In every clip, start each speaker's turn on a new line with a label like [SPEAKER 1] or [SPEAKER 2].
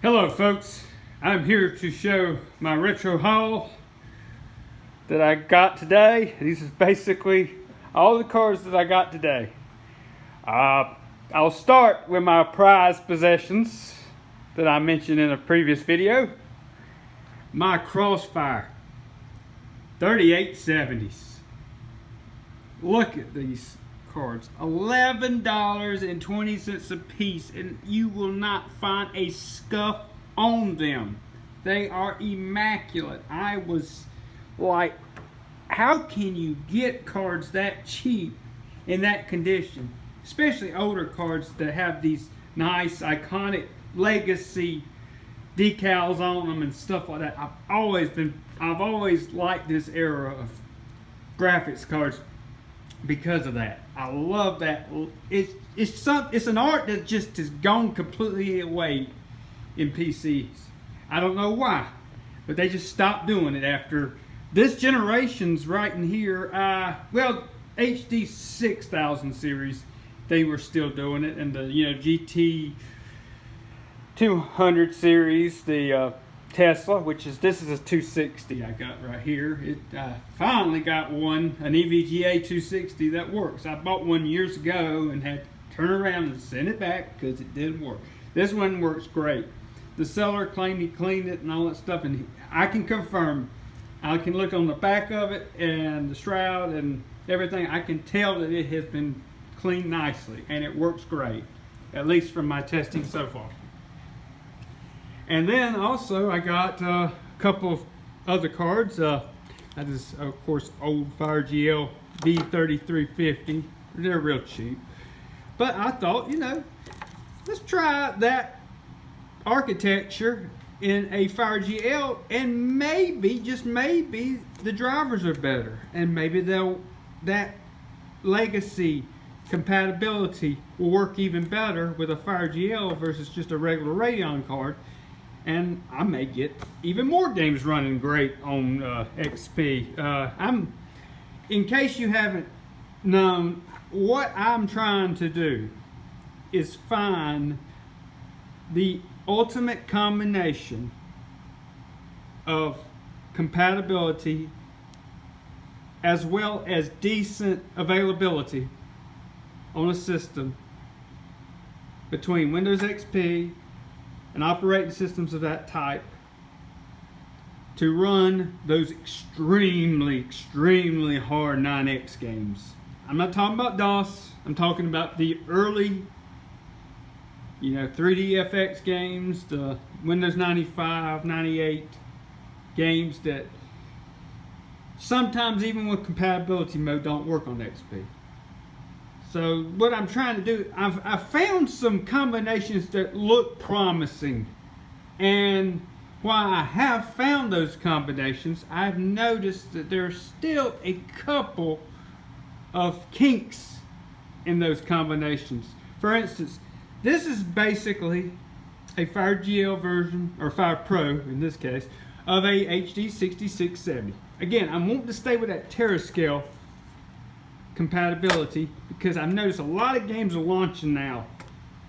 [SPEAKER 1] Hello folks, I'm here to show my retro haul that I got today. These is basically all the cards that I got today. I'll start with my prized possessions that I mentioned in a previous video. My Crossfire 3870s. Look at these cards, $11.20 a piece, and you will not find a scuff on them. They are immaculate. I was like, how can you get cards that cheap in that condition? Especially older cards that have these nice iconic legacy decals on them and stuff like that. I've always liked this era of graphics cards because of that. I love that. It's an art that just has gone completely away in PCs. I don't know why, but they just stopped doing it after this generation's right in here. Well, HD 6000 series, they were still doing it, and the GT 200 series, the Tesla, this is a 260 I got right here. I finally got an EVGA 260 that works. I bought one years ago and had to turn around and send it back because it didn't work. This one works great. The seller claimed he cleaned it and all that stuff, and I can confirm. I can look on the back of it and the shroud and everything. I can tell that it has been cleaned nicely and it works great, at least from my testing so far. And then also I got a couple of other cards. That is, of course, old FireGL V3350. They're real cheap. But I thought, let's try that architecture in a FireGL, and maybe, just maybe, the drivers are better. And maybe that legacy compatibility will work even better with a FireGL versus just a regular Radeon card. And I may get even more games running great on XP. In case you haven't known, what I'm trying to do is find the ultimate combination of compatibility as well as decent availability on a system between Windows XP and operating systems of that type to run those extremely hard 9X games. I'm not talking about DOS. I'm talking about the early 3DFX games, the Windows 95, 98 games that sometimes even with compatibility mode don't work on XP. So what I'm trying to do, I've found some combinations that look promising, and while I have found those combinations, I've noticed that there's still a couple of kinks in those combinations. For instance, this is basically a FireGL version, or Fire Pro in this case, of a HD 6670. Again, I'm wanting to stay with that Terascale compatibility because I've noticed a lot of games are launching now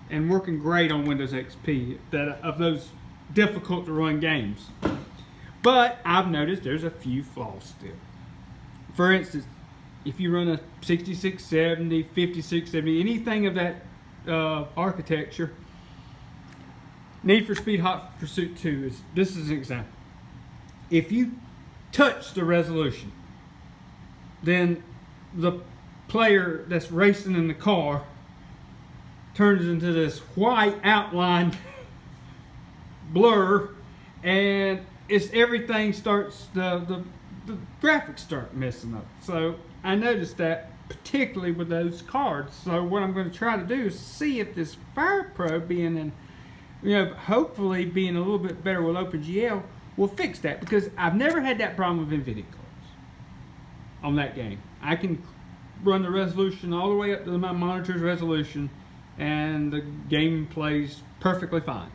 [SPEAKER 1] and working great on Windows XP of those difficult to run games. But I've noticed there's a few flaws still. For instance, if you run a 6670, 5670, anything of that architecture, Need for Speed Hot Pursuit 2 this is an example. If you touch the resolution, then the player that's racing in the car turns into this white outlined blur, and everything starts, the graphics start messing up. So I noticed that particularly with those cards. So what I'm going to try to do is see if this Fire Pro being hopefully being a little bit better with OpenGL will fix that, because I've never had that problem with NVIDIA cards on that game. I can run the resolution all the way up to my monitor's resolution and the game plays perfectly fine.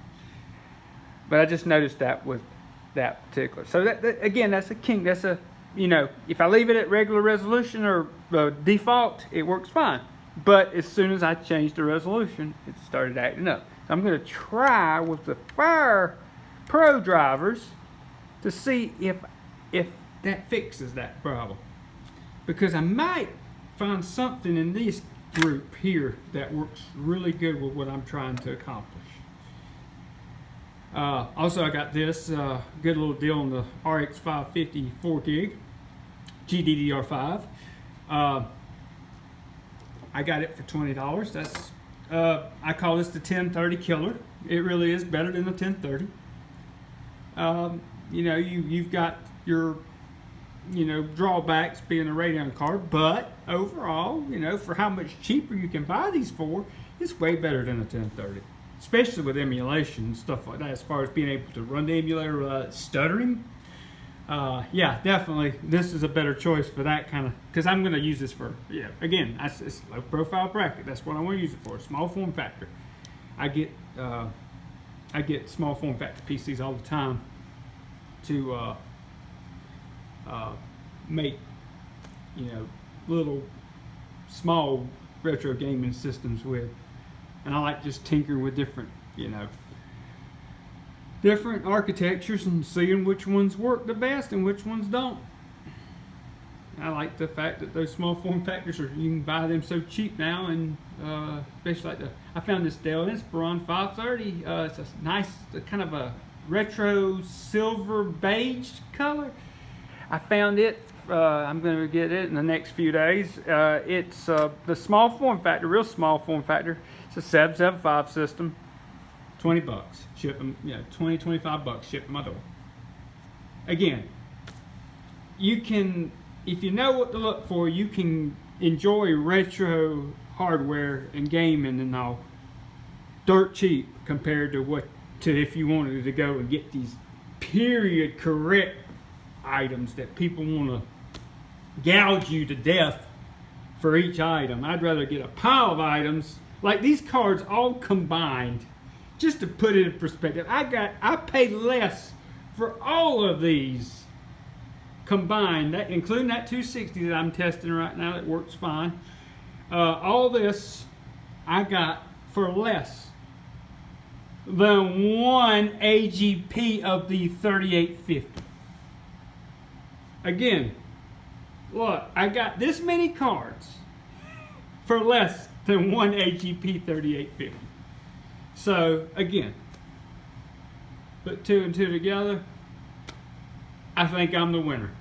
[SPEAKER 1] But I just noticed that with that particular. So that again, that's a kink. That's a, if I leave it at regular resolution or default, it works fine. But as soon as I changed the resolution, it started acting up. I'm going to try with the Fire Pro drivers to see if that fixes that problem. Because I might find something in this group here that works really good with what I'm trying to accomplish. Also, I got this good little deal on the RX 550 4 gig GDDR5. I got it for $20. That's I call this the 1030 killer. It really is better than the 1030. You know, you've got your drawbacks being a Radeon card, but overall, for how much cheaper you can buy these for, it's way better than a 1030, especially with emulation and stuff like that. As far as being able to run the emulator without stuttering, yeah, definitely this is a better choice for that kind of, because I'm going to use this for, again, it's low profile bracket. That's what I want to use it for. Small form factor. I get small form factor PCs all the time to make little small retro gaming systems with, and I like just tinkering with different different architectures and seeing which ones work the best and which ones don't. I like the fact that those small form factors you can buy them so cheap now, and especially like I found this Dell Inspiron 530. It's a nice kind of a retro silver beige color. I found it. I'm going to get it in the next few days. It's the small form factor, real small form factor. It's a 775 system. $20. Ship them, $20-25. Ship them my door. Again, you can, if you know what to look for, you can enjoy retro hardware and gaming and all dirt cheap compared to if you wanted to go and get these period correct items that people want to gouge you to death for each item. I'd rather get a pile of items like these cards all combined. Just to put it in perspective, I paid less for all of these combined, including that 260 that I'm testing right now that works fine. All this I got for less than one AGP of the 3850. Again, look, I got this many cards for less than one AGP 3850. So again, put two and two together, I think I'm the winner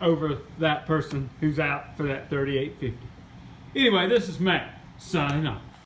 [SPEAKER 1] over that person who's out for that 3850. Anyway, this is Matt signing off.